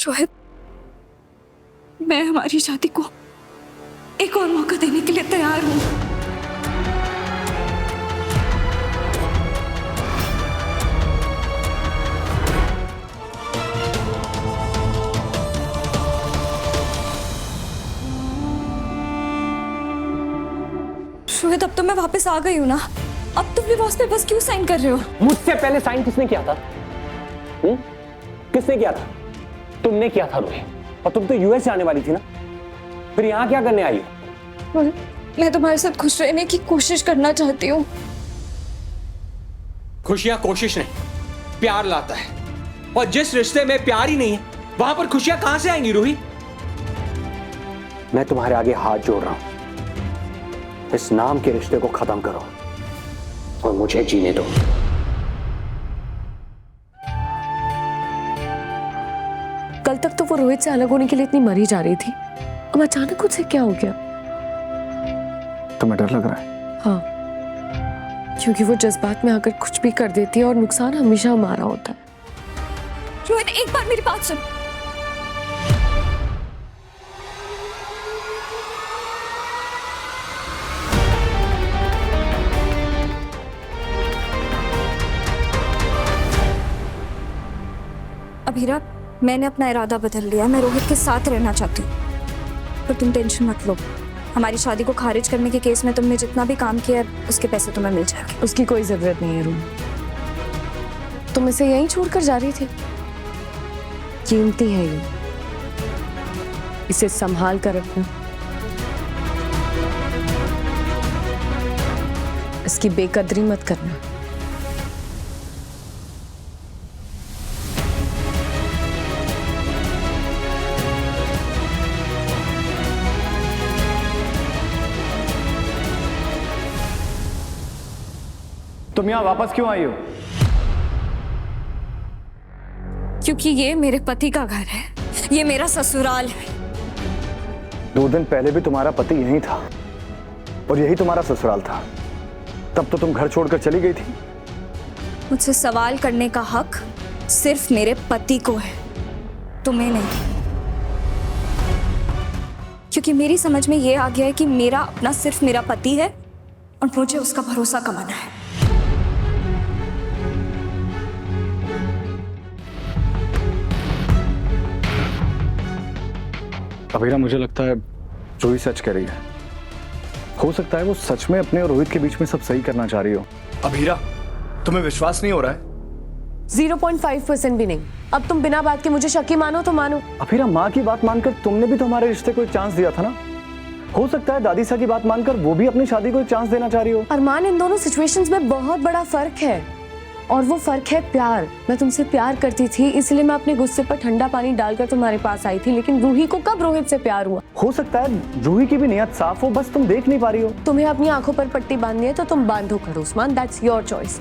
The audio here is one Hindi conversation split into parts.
रोहित, मैं हमारी शादी को एक और मौका देने के लिए तैयार हूं। रोहित, अब तो मैं वापस आ गई हूं ना। अब तुम डिवोर्स पेपर्स क्यों साइन कर रहे हो? मुझसे पहले साइन किसने किया था? किसने किया था? तुमने किया था रोहित। और तुम तो यूएस जाने वाली थी ना, फिर यहाँ क्या करने आई हो? मैं तुम्हारे साथ खुश रहने की कोशिश करना चाहती हूँ। खुशियां कोशिश नहीं, प्यार लाता है। और जिस रिश्ते में प्यार ही नहीं है, वहां पर खुशियां कहां से आएंगी रूही? मैं तुम्हारे आगे हाथ जोड़ रहा हूं, इस नाम के रिश्ते को खत्म करो और मुझे जीने दो। कल तक तो वो रोहित से अलग होने के लिए इतनी मरी जा रही थी, अब अचानक उससे क्या हो गया? तुम्हें डर लग रहा है? हाँ, क्योंकि वो जज्बात में आकर कुछ भी कर देती है और नुकसान हमेशा हमारा होता है। रोहित, एक बार मेरी बात सुन। अभीरा, मैंने अपना इरादा बदल लिया। मैं रोहित के साथ रहना चाहती हूँ। पर तुम टेंशन मत लो, हमारी शादी को खारिज करने के केस में तुमने जितना भी काम किया है उसके पैसे तुम्हें मिल जाएंगे। उसकी कोई जरूरत नहीं है रूम, तुम इसे यहीं छोड़कर जा रही थी। कीमती है ये, इसे संभाल कर रखना। इसकी बेकदरी मत करना। तुम यहाँ वापस क्यों आई हो? क्योंकि ये मेरे पति का घर है, ये मेरा ससुराल है। 2 दिन पहले भी तुम्हारा पति यहीं था और यही तुम्हारा ससुराल था। तब तो तुम घर छोड़कर चली गई थी। मुझसे सवाल करने का हक सिर्फ मेरे पति को है, तुम्हें नहीं। क्योंकि मेरी समझ में ये आ गया है कि मेरा अपना सिर्फ मेरा पति है और मुझे उसका भरोसा कमाना है। अभीरा, मुझे लगता है रूही सच कह रही है। हो सकता है वो सच में अपने और रोहित के बीच में सब सही करना चाह रही हो। अभीरा, तुम्हें विश्वास नहीं हो रहा है? 0.5% भी नहीं। अब तुम बिना बात के मुझे शकी मानो तो मानो। अभीरा, माँ की बात मानकर तुमने भी तो हमारे रिश्ते को एक चांस दिया था ना। हो सकता है दादी सा की बात मानकर वो भी अपनी शादी को एक चांस देना चाह रही हो। अरमान, इन दोनों सिचुएशंस में बहुत बड़ा फर्क है और वो फर्क है प्यार। मैं तुमसे प्यार करती थी, इसलिए मैं अपने गुस्से पर ठंडा पानी डालकर तुम्हारे पास आई थी। लेकिन रूही को कब रोहित से प्यार हुआ? हो सकता है रूही की भी नियत साफ हो, बस तुम देख नहीं पा रही हो। तुम्हें अपनी आंखों पर पट्टी बांधनी है तो तुम बांधो खड़ूसमान, दैट्स योर चॉइस।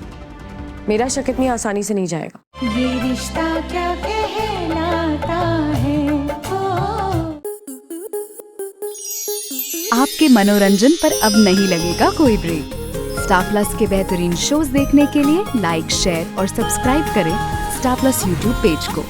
मेरा शक इतनी आसानी से नहीं जाएगा। ये रिश्ता क्या कहलाता है? आपके मनोरंजन पर अब नहीं लगेगा कोई ब्रेक। स्टार प्लस के बेहतरीन शोज देखने के लिए लाइक, शेयर और सब्सक्राइब करें स्टार प्लस यूट्यूब पेज को।